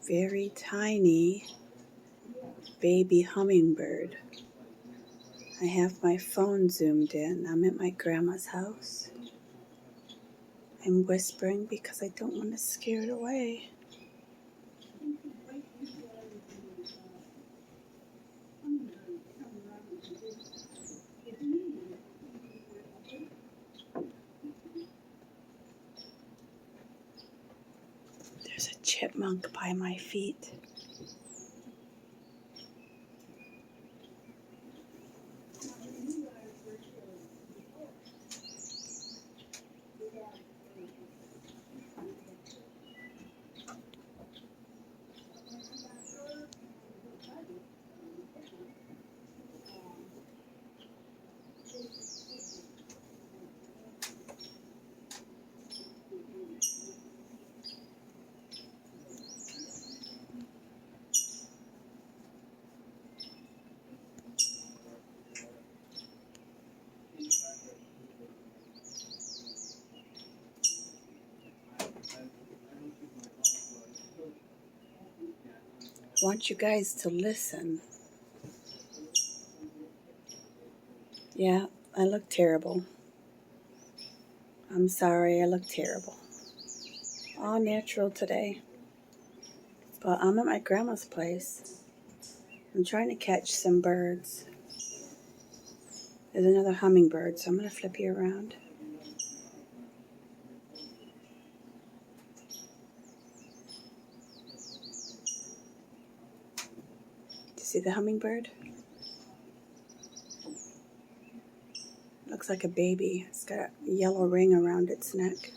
very tiny baby hummingbird. I have my phone zoomed in. I'm at my grandma's house. I'm whispering because I don't want to scare it away. There's a chipmunk by my feet. I want you guys to listen. Yeah, I look terrible. I'm sorry, I look terrible. All natural today. But I'm at my grandma's place. I'm trying to catch some birds. There's another hummingbird, so I'm going to flip you around. Do you see the hummingbird? Looks like a baby. It's got a yellow ring around its neck.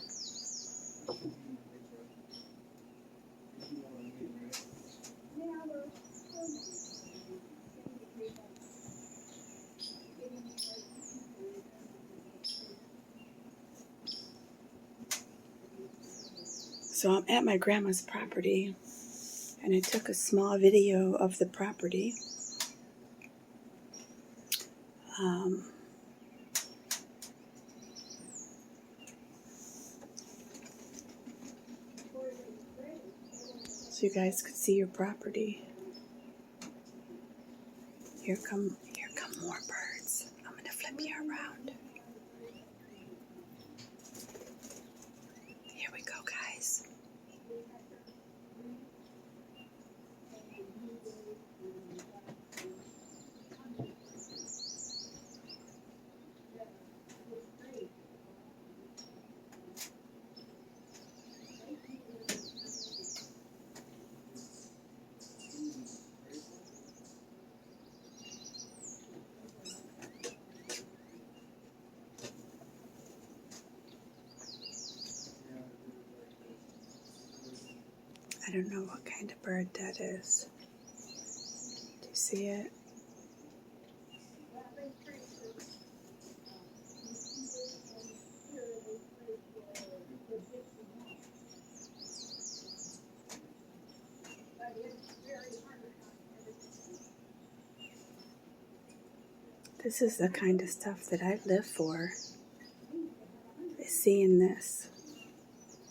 So I'm at my grandma's property, and I took a small video of the property. So you guys could see your property. Here come more birds. I'm gonna flip you around. Here we go, guys. I don't know what kind of bird that is. Do you see it? This is the kind of stuff that I live for, is seeing this.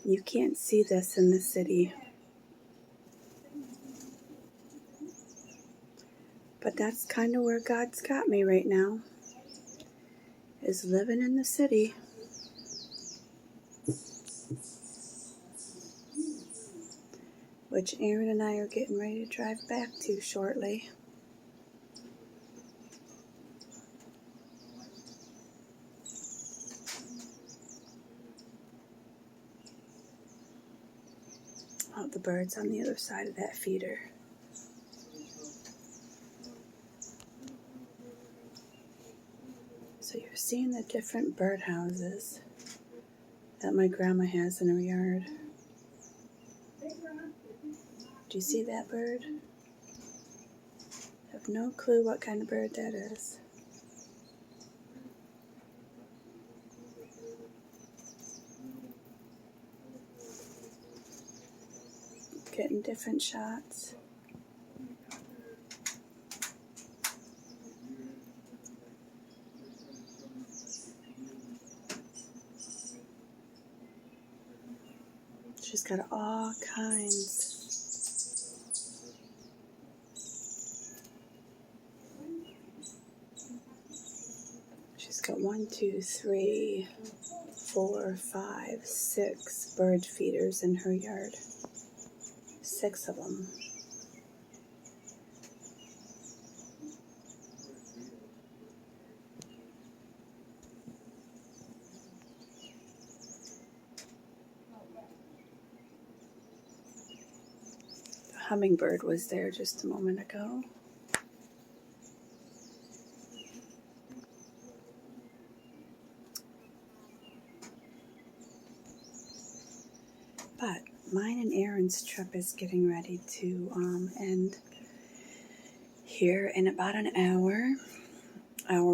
You can't see this in the city. But that's kind of where God's got me right now, is living in the city. Which Aaron and I are getting ready to drive back to shortly. Oh, the bird's on the other side of that feeder. So you're seeing the different bird houses that my grandma has in her yard. Do you see that bird? I have no clue what kind of bird that is. Getting different shots. She's got all kinds 1, 2, 3, 4, 5, 6 bird feeders in her yard. 6 of them. The hummingbird was there just a moment ago. But mine and Aaron's trip is getting ready to end here in about an hour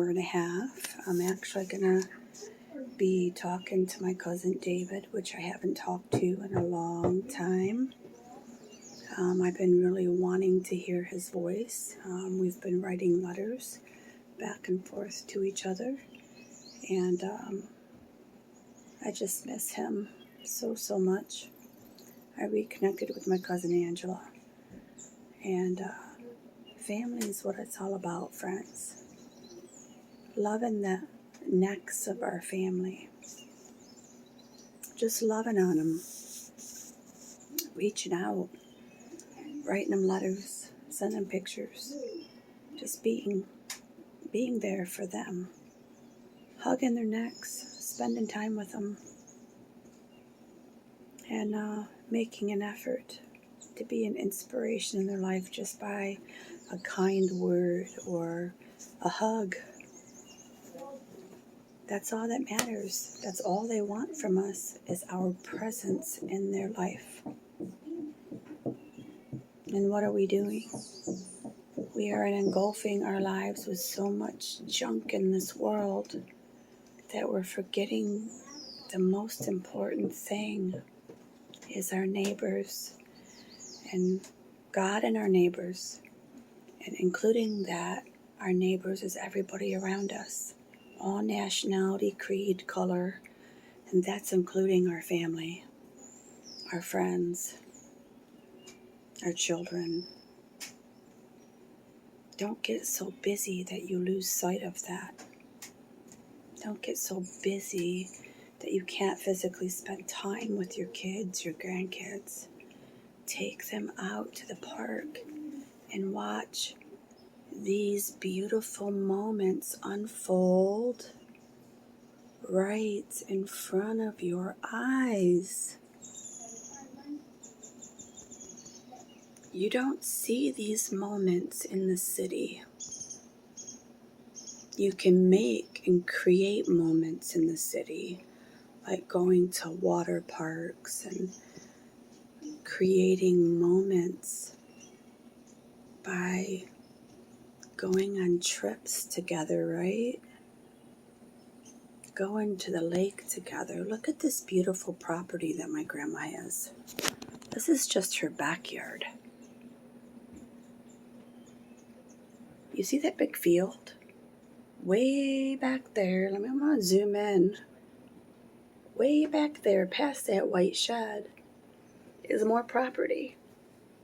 and a half. I'm actually going to be talking to my cousin David, which I haven't talked to in a long time. I've been really wanting to hear his voice. We've been writing letters back and forth to each other, and I just miss him so much. I reconnected with my cousin Angela, and family is what it's all about, friends. Loving the necks of our family, just loving on them, reaching out, writing them letters, sending them pictures, just being there for them, hugging their necks, spending time with them, and making an effort to be an inspiration in their life just by a kind word or a hug. That's all that matters. That's all they want from us, is our presence in their life. And what are we doing? We are engulfing our lives with so much junk in this world that we're forgetting the most important thing is our neighbors, and God and our neighbors, and including that, our neighbors is everybody around us, all nationality, creed, color, and that's including our family, our friends, our children. Don't get so busy that you lose sight of that. Don't get so busy that you can't physically spend time with your kids, your grandkids. Take them out to the park and watch these beautiful moments unfold right in front of your eyes. You don't see these moments in the city. You can make and create moments in the city, like going to water parks and creating moments by going on trips together, right? Going to the lake together. Look at this beautiful property that my grandma has. This is just her backyard. You see that big field? Way back there, I'm going to zoom in. Way back there, past that white shed, is more property.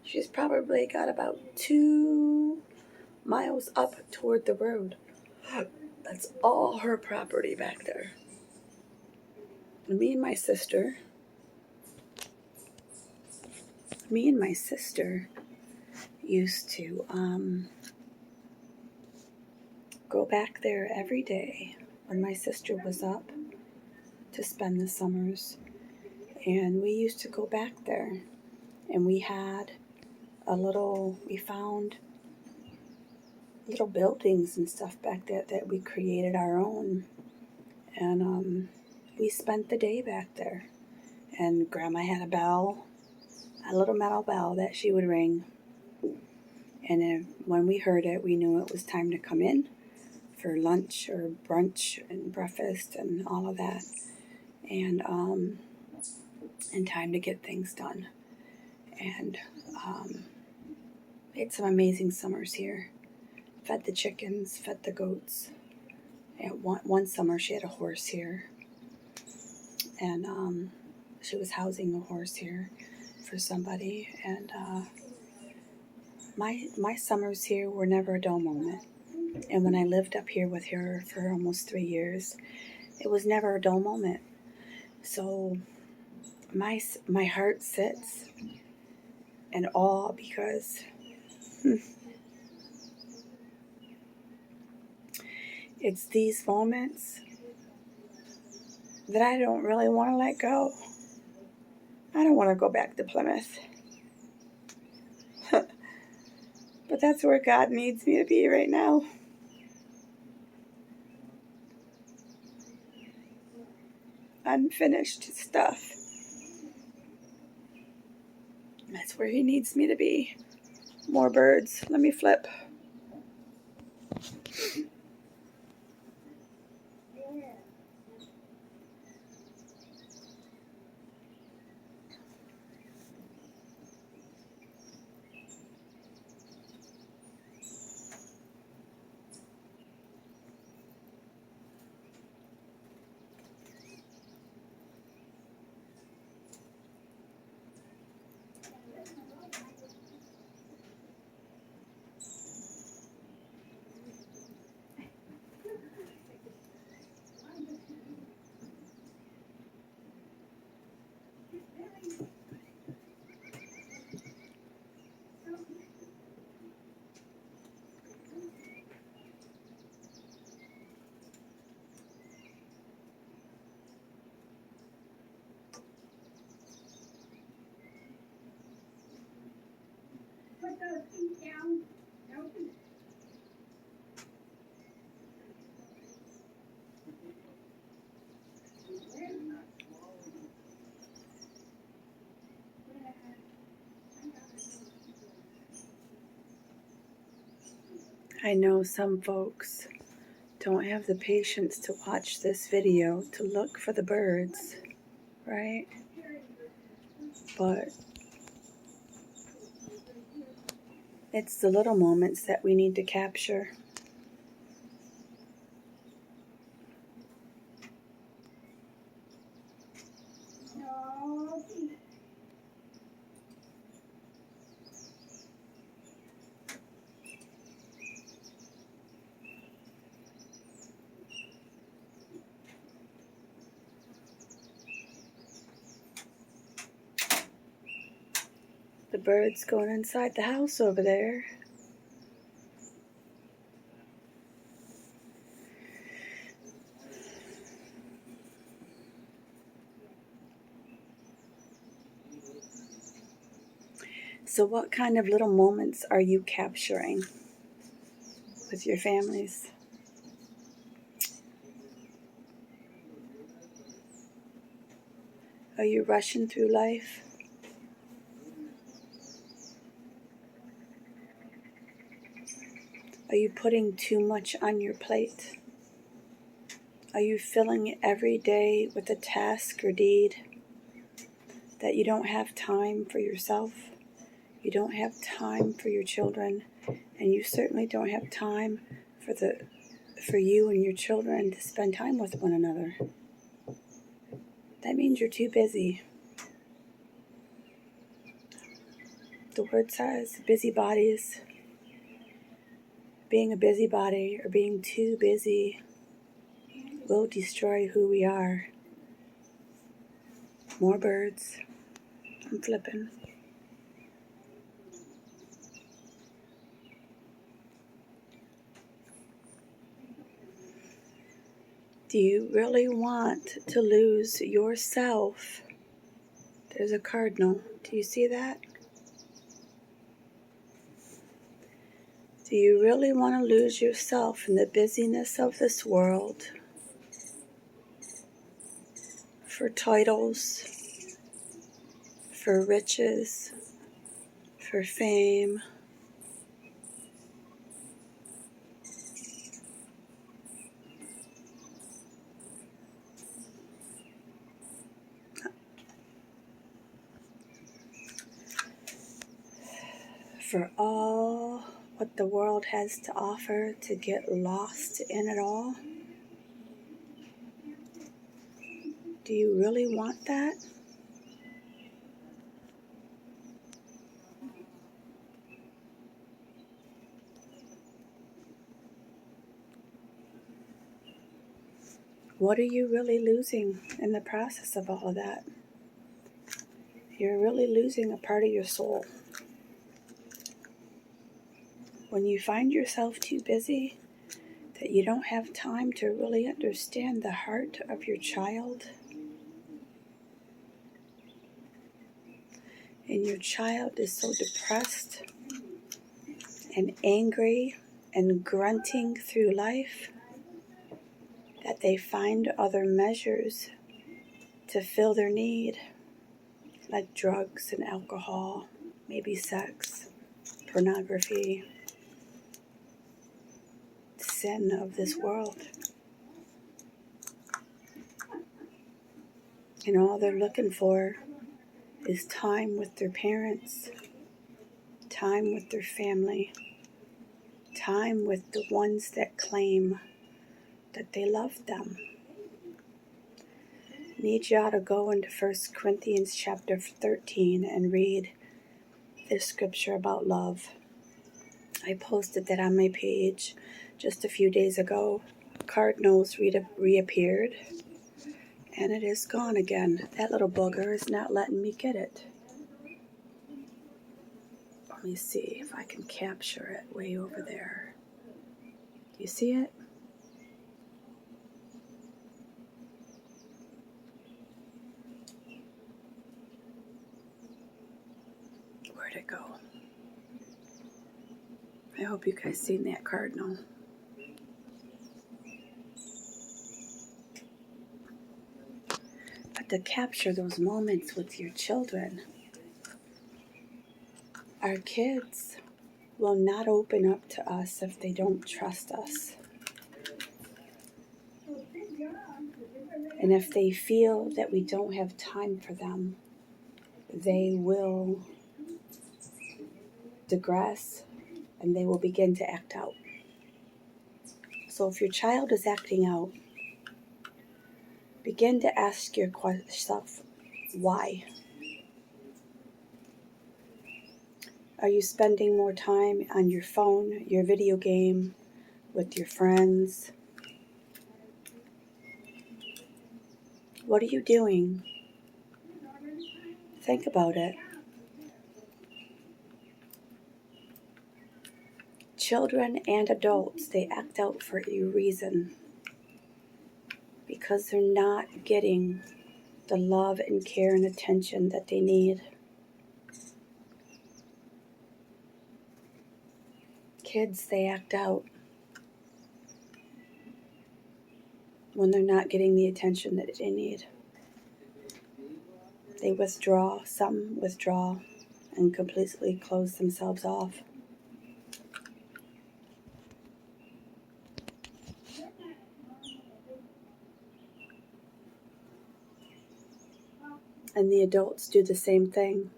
She's probably got about 2 miles up toward the road. That's all her property back there. And me and my sister used to go back there every day when my sister was up to spend the summers. And we used to go back there, and we found little buildings and stuff back there that we created our own. And we spent the day back there. And Grandma had a little metal bell that she would ring. And when we heard it, we knew it was time to come in for lunch or brunch and breakfast and all of that. And time to get things done. And we had some amazing summers here. Fed the chickens, fed the goats. And one summer she had a horse here. And she was housing a horse here for somebody. And my summers here were never a dull moment. And when I lived up here with her for almost 3 years, it was never a dull moment. So my heart sits in awe because it's these moments that I don't really want to let go. I don't want to go back to Plymouth. But that's where God needs me to be right now. Unfinished stuff. That's where He needs me to be. More birds. Let me flip. Put those feet down. Don't you? I know some folks don't have the patience to watch this video to look for the birds, right? But it's the little moments that we need to capture. No. The birds going inside the house over there. So what kind of little moments are you capturing with your families? Are you rushing through life? Are you putting too much on your plate? Are you filling every day with a task or deed that you don't have time for yourself? You don't have time for your children, and you certainly don't have time for you and your children to spend time with one another. That means you're too busy. The word says busybodies. Being a busybody or being too busy will destroy who we are. More birds. I'm flipping. Do you really want to lose yourself? There's a cardinal. Do you see that? Do you really want to lose yourself in the busyness of this world for titles, for riches, for fame? For all what the world has to offer, to get lost in it all? Do you really want that? What are you really losing in the process of all of that? You're really losing a part of your soul. When you find yourself too busy, that you don't have time to really understand the heart of your child, and your child is so depressed and angry and grunting through life that they find other measures to fill their need, like drugs and alcohol, maybe sex, pornography, sin of this world. And all they're looking for is time with their parents, time with their family, time with the ones that claim that they love them. I need y'all to go into 1 Corinthians chapter 13 and read this scripture about love. I posted that on my page just a few days ago. Cardinals reappeared, and it is gone again. That little booger is not letting me get it. Let me see if I can capture it way over there. Do you see it? Where'd it go? I hope you guys seen that cardinal. But to capture those moments with your children, our kids will not open up to us if they don't trust us. And if they feel that we don't have time for them, they will digress and they will begin to act out. So if your child is acting out, begin to ask yourself, why? Are you spending more time on your phone, your video game, with your friends? What are you doing? Think about it. Children and adults, they act out for a reason. Because they're not getting the love and care and attention that they need. Kids, they act out when they're not getting the attention that they need. They withdraw, some withdraw, and completely close themselves off. And the adults do the same thing.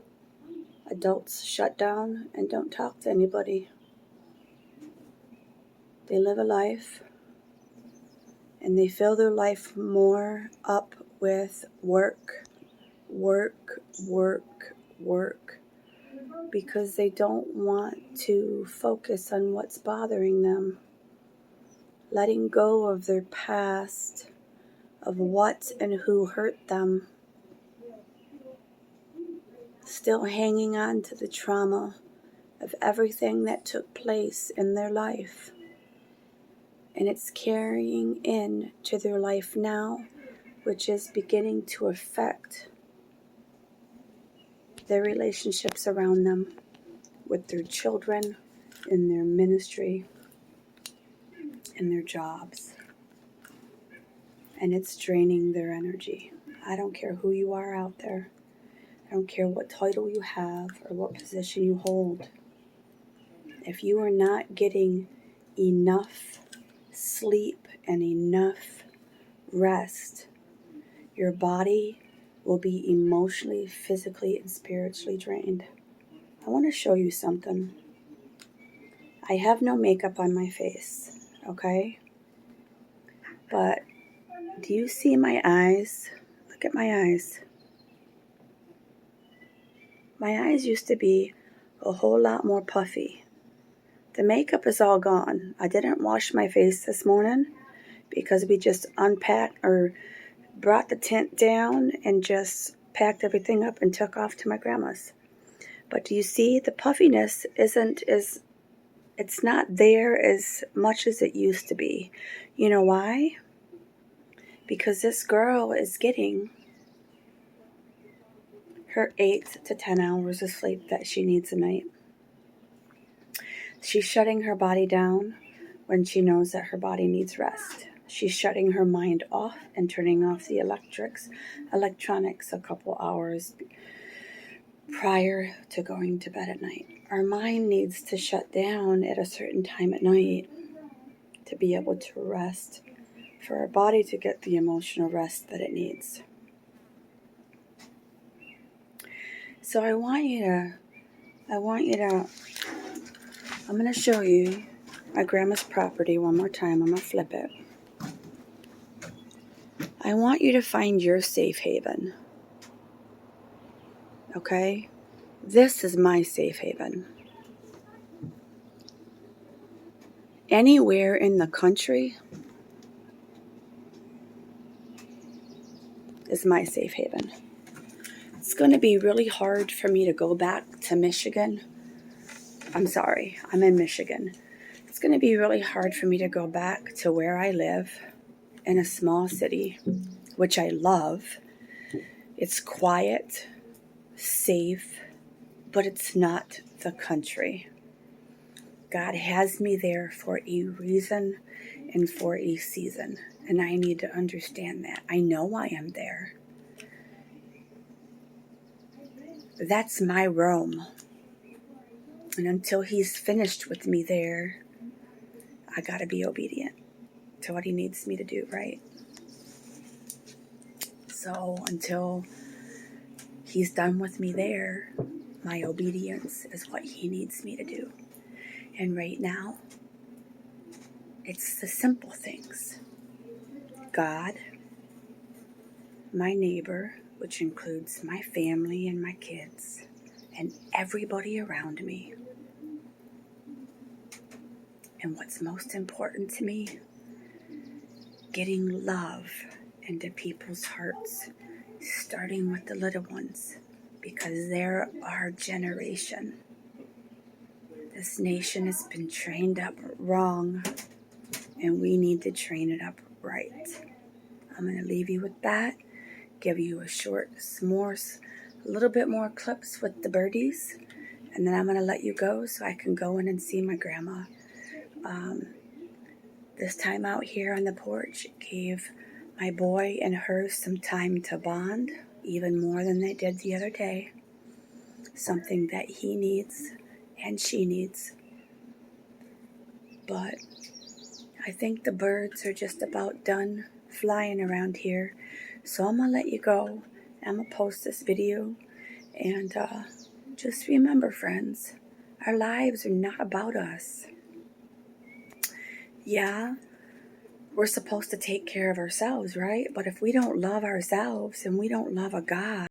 Adults shut down and don't talk to anybody. They live a life, and they fill their life more up with work, because they don't want to focus on what's bothering them. Letting go of their past, of what and who hurt them. Still hanging on to the trauma of everything that took place in their life. And it's carrying into their life now, which is beginning to affect their relationships around them, with their children, in their ministry, in their jobs. And it's draining their energy. I don't care who you are out there. I don't care what title you have or what position you hold. If you are not getting enough sleep and enough rest, your body will be emotionally, physically, and spiritually drained. I want to show you something. I have no makeup on my face, okay? But do you see my eyes? Look at my eyes. My eyes used to be a whole lot more puffy. The makeup is all gone. I didn't wash my face this morning because we just unpacked or brought the tent down and just packed everything up and took off to my grandma's. But do you see, the puffiness it's not there as much as it used to be. You know why? Because this girl is getting her 8 to 10 hours of sleep that she needs a night. She's shutting her body down when she knows that her body needs rest. She's shutting her mind off and turning off the electronics a couple hours prior to going to bed at night. Our mind needs to shut down at a certain time at night to be able to rest, for our body to get the emotional rest that it needs. So I'm going to show you my grandma's property one more time. I'm going to flip it. I want you to find your safe haven. Okay? This is my safe haven. Anywhere in the country is my safe haven. It's going to be really hard for me to go back to Michigan. I'm sorry, I'm in Michigan. It's going to be really hard for me to go back to where I live in a small city, which I love. It's quiet, safe, but it's not the country. God has me there for a reason and for a season, and I need to understand that. I know I am there. That's my Rome. And until he's finished with me there, I gotta be obedient to what he needs me to do, right? So until he's done with me there, my obedience is what he needs me to do. And right now, it's the simple things. God, my neighbor, which includes my family and my kids, and everybody around me. And what's most important to me, getting love into people's hearts, starting with the little ones, because they're our generation. This nation has been trained up wrong, and we need to train it up right. I'm going to leave you with that, give you a little bit more clips with the birdies, and then I'm going to let you go so I can go in and see my grandma. This time out here on the porch gave my boy and her some time to bond, even more than they did the other day. Something that he needs and she needs. But I think the birds are just about done flying around here. So I'm going to let you go. I'm going to post this video. And just remember, friends, our lives are not about us. Yeah, we're supposed to take care of ourselves, right? But if we don't love ourselves and we don't love a God,